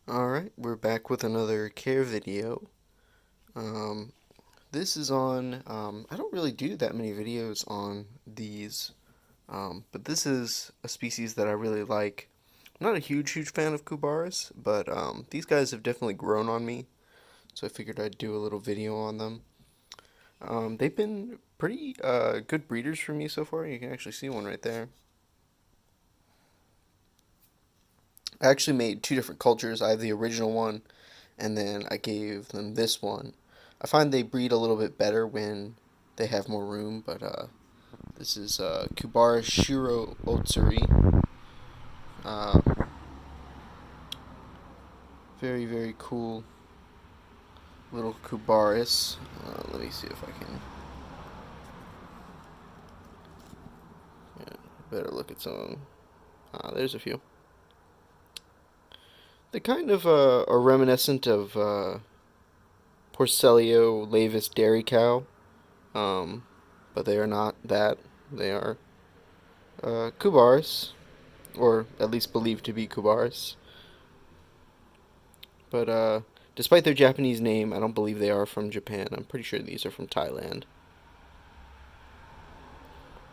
Alright, we're back with another care video. Um, this is on, I don't really do that many videos on these, but this is a species that I really like. I'm not a huge fan of Cubaris, but these guys have definitely grown on me, so I figured I'd do a little video on them. They've been pretty good breeders for me so far. You can actually see one right there. I actually made two different cultures. I have the original one, and then I gave them this one. I find they breed a little bit better when they have more room, but this is Cubaris Shiro Utsuri. Uh, very cool little Cubaris. Let me see if I can. Yeah, better look at some. There's a few. They kind of are reminiscent of Porcelio lavis dairy cow, um, but they are not that. They are Cubaris, or at least believed to be Cubaris. But despite their Japanese name, I don't believe they are from Japan. I'm pretty sure these are from Thailand,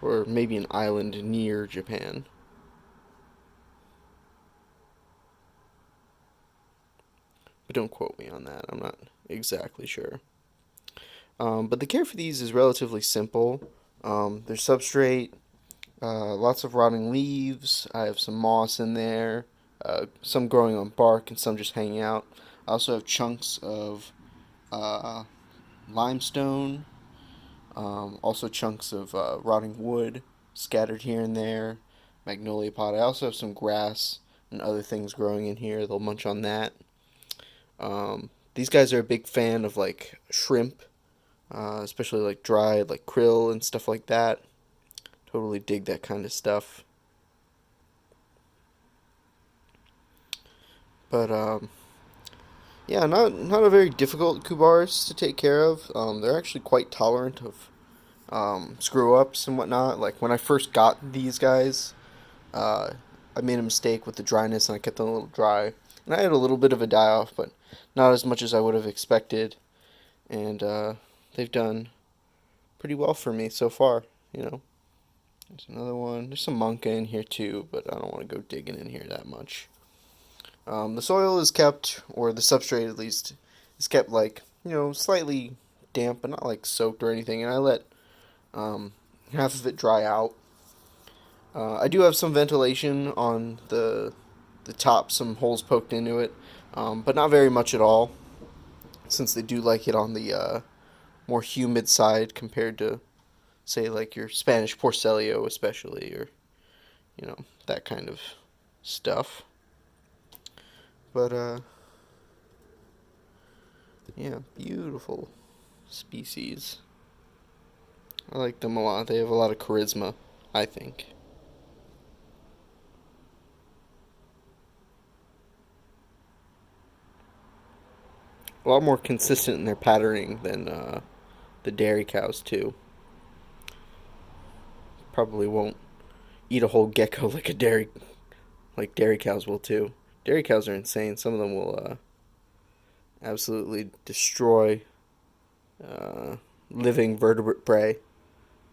or maybe an island near Japan. But don't quote me on that. I'm not exactly sure. But the care for these is relatively simple. There's substrate, lots of rotting leaves. I have some moss in there, some growing on bark and some just hanging out. I also have chunks of uh, limestone, also chunks of rotting wood scattered here and there, magnolia pod. I also have some grass and other things growing in here. They'll munch on that. These guys are a big fan of like shrimp, especially like dried, like krill and stuff like that. Totally dig that kind of stuff. But yeah, not a very difficult Cubaris to take care of. They're actually quite tolerant of screw ups and whatnot. Like when I first got these guys, uh, I made a mistake with the dryness and I kept them a little dry. And I had a little bit of a die off, but not as much as I would have expected. And they've done pretty well for me so far. You know, there's another one. There's some Monka in here too, but I don't want to go digging in here that much. The soil is kept, or the substrate at least, is kept like, slightly damp, but not like soaked or anything. And I let um, half of it dry out. I do have some ventilation on the top, some holes poked into it, but not very much at all, since they do like it on the more humid side compared to, say, like your Spanish Porcelio, especially, or that kind of stuff. But yeah, beautiful species. I like them a lot. They have a lot of charisma, I think. A lot more consistent in their patterning than the dairy cows too. Probably won't eat a whole gecko like dairy cows will too. Dairy cows are insane. Some of them will absolutely destroy uh, living vertebrate prey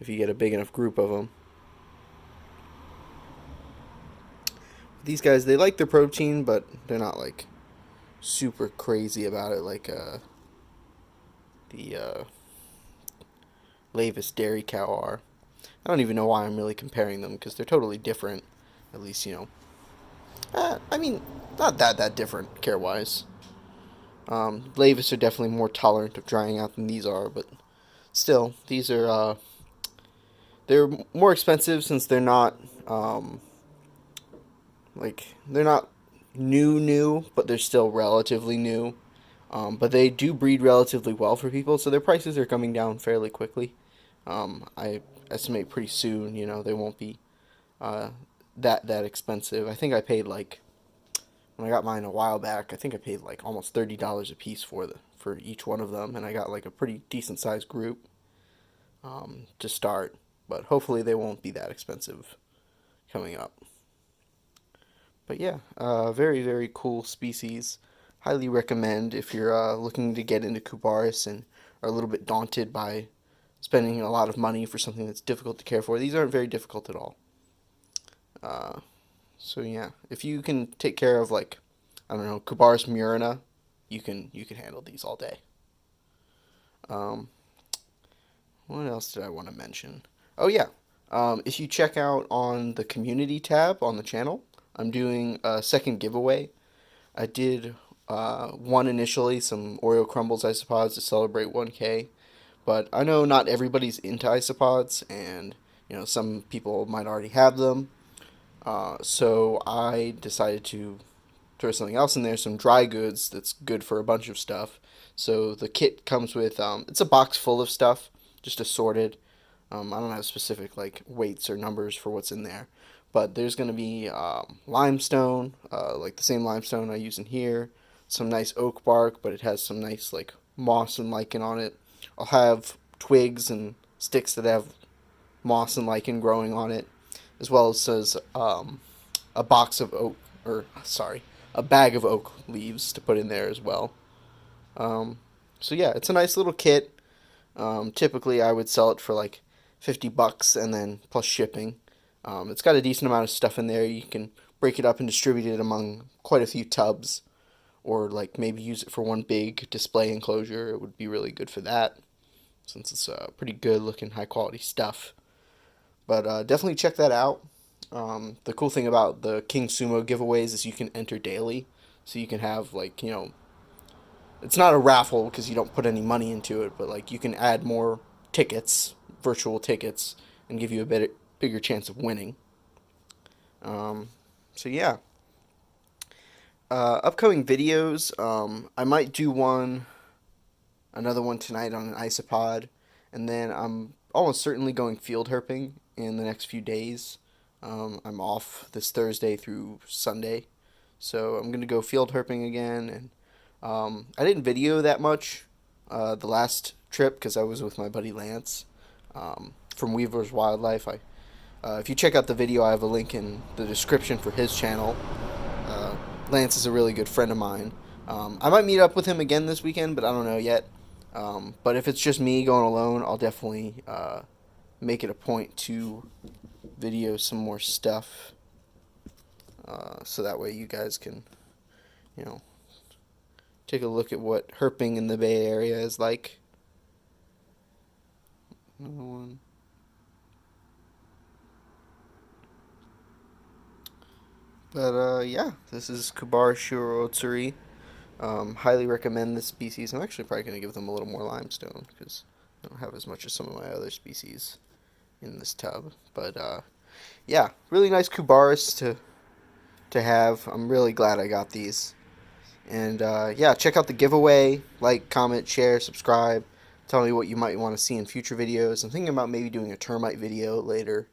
if you get a big enough group of them. These guys, they like their protein, but they're not like super crazy about it like the Lavis dairy cow are. I don't even know why I'm really comparing them because they're totally different. At least I mean, not that different care wise. Lavis are definitely more tolerant of drying out than these are, but still, these are they're more expensive since they're not they're not new, but they're still relatively new. But they do breed relatively well for people, so their prices are coming down fairly quickly. I estimate pretty soon, they won't be uh, that expensive. I think I paid like when I got mine a while back. I think I paid like almost $30 a piece for each one of them, and I got like a pretty decent sized group to start. But hopefully they won't be that expensive coming up. But yeah, very cool species. highly recommend if you're looking to get into Cubaris and are a little bit daunted by spending a lot of money for something that's difficult to care for. These aren't very difficult at all. Uh, so yeah, if you can take care of like, I don't know, Cubaris murina, you can handle these all day. Um, what else did I want to mention? Oh yeah, if you check out on the community tab on the channel, I'm doing a second giveaway. I did one initially, some Oreo Crumbles isopods to celebrate 1K, but I know not everybody's into isopods, and some people might already have them. So I decided to throw something else in there, some dry goods that's good for a bunch of stuff. So the kit comes with it's a box full of stuff, just assorted. I don't have specific like weights or numbers for what's in there, but there's gonna be limestone, like the same limestone I use in here. Some nice oak bark, but it has some nice like moss and lichen on it. I'll have twigs and sticks that have moss and lichen growing on it, as well as says a box of oak, or sorry, a bag of oak leaves to put in there as well. Um, so yeah, it's a nice little kit. Typically, I would sell it for like $50 and then plus shipping. It's got a decent amount of stuff in there. You can break it up and distribute it among quite a few tubs, or like maybe use it for one big display enclosure. It would be really good for that, since it's pretty good looking, high quality stuff. But definitely check that out. The cool thing about the King Sumo giveaways is you can enter daily, so you can have like it's not a raffle because you don't put any money into it, but like you can add more tickets, virtual tickets, and give you a bit bigger chance of winning. Um, so yeah, upcoming videos. I might do another one tonight on an isopod, and then I'm almost certainly going field herping in the next few days. I'm off this Thursday through Sunday, so I'm gonna go field herping again. And I didn't video that much the last trip because I was with my buddy Lance from Weaver's Wildlife. If you check out the video, I have a link in the description for his channel. Uh, Lance is a really good friend of mine. I might meet up with him again this weekend, but I don't know yet. But if it's just me going alone, I'll definitely make it a point to video some more stuff, so that way you guys can, you know, take a look at what herping in the Bay Area is like. Another one. But yeah, this is Cubaris Shiro Utsuri. Highly recommend this species. I'm actually probably going to give them a little more limestone because I don't have as much as some of my other species in this tub. But yeah, really nice Cubaris to have. I'm really glad I got these. And yeah, check out the giveaway. Like, comment, share, subscribe. Tell me what you might want to see in future videos. I'm thinking about maybe doing a termite video later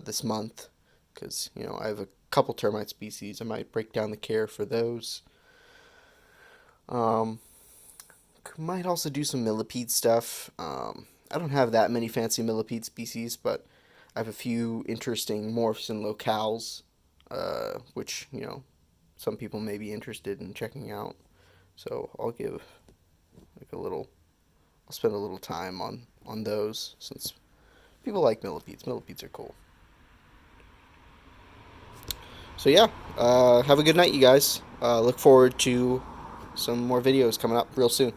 this month because I have a couple termite species. I might break down the care for those. Um, might also do some millipede stuff. I don't have that many fancy millipede species, but I have a few interesting morphs and locales, which some people may be interested in checking out. So I'll give like I'll spend a little time on those since people like millipedes. Millipedes are cool. So yeah, have a good night, you guys. Look forward to some more videos coming up real soon.